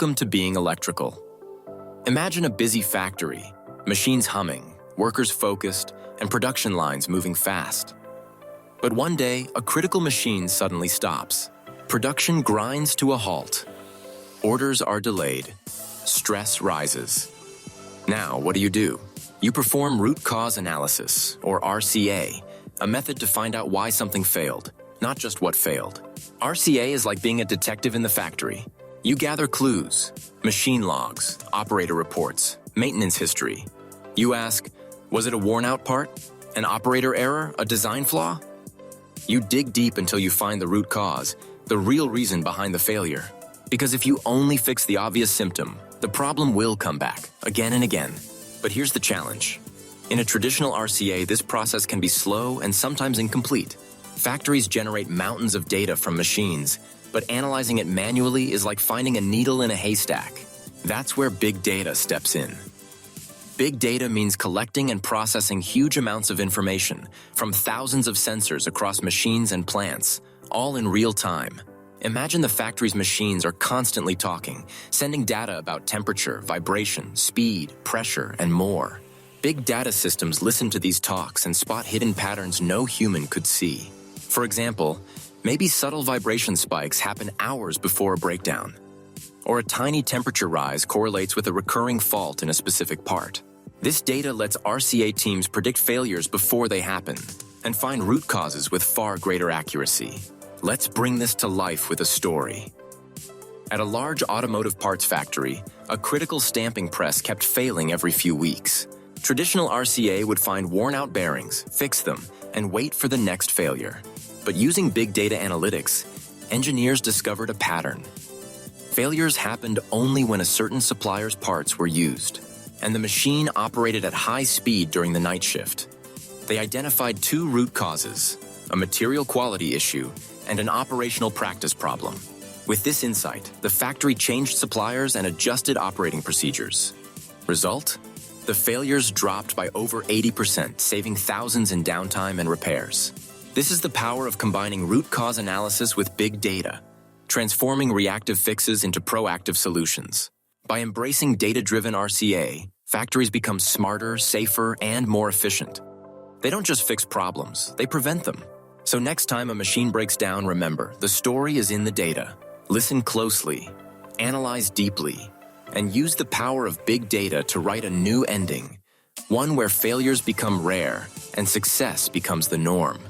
Welcome to Being Electrical. Imagine a busy factory, machines humming, workers focused, and production lines moving fast. But one day, a critical machine suddenly stops. Production grinds to a halt. Orders are delayed. Stress rises. Now, what do? You perform root cause analysis, or RCA, a method to find out why something failed, not just what failed. RCA is like being a detective in the factory. You gather clues, machine logs, operator reports, maintenance history. You ask, was it a worn-out part? An operator error? A design flaw? You dig deep until you find the root cause, the real reason behind the failure. Because if you only fix the obvious symptom, the problem will come back, again and again. But here's the challenge. In a traditional RCA, this process can be slow and sometimes incomplete. Factories generate mountains of data from machines, but analyzing it manually is like finding a needle in a haystack. That's where big data steps in. Big data means collecting and processing huge amounts of information from thousands of sensors across machines and plants, all in real time. Imagine the factory's machines are constantly talking, sending data about temperature, vibration, speed, pressure, and more. Big data systems listen to these talks and spot hidden patterns no human could see. For example, maybe subtle vibration spikes happen hours before a breakdown, or a tiny temperature rise correlates with a recurring fault in a specific part. This data lets RCA teams predict failures before they happen and find root causes with far greater accuracy. Let's bring this to life with a story. At a large automotive parts factory, a critical stamping press kept failing every few weeks. Traditional RCA would find worn-out bearings, fix them, and wait for the next failure. But using big data analytics, engineers discovered a pattern. Failures happened only when a certain supplier's parts were used, and the machine operated at high speed during the night shift. They identified two root causes, a material quality issue and an operational practice problem. With this insight, the factory changed suppliers and adjusted operating procedures. Result? The failures dropped by over 80%, saving thousands in downtime and repairs. This is the power of combining root cause analysis with big data, transforming reactive fixes into proactive solutions. By embracing data-driven RCA, factories become smarter, safer, and more efficient. They don't just fix problems, they prevent them. So next time a machine breaks down, remember, the story is in the data. Listen closely, analyze deeply, and use the power of big data to write a new ending, one where failures become rare and success becomes the norm.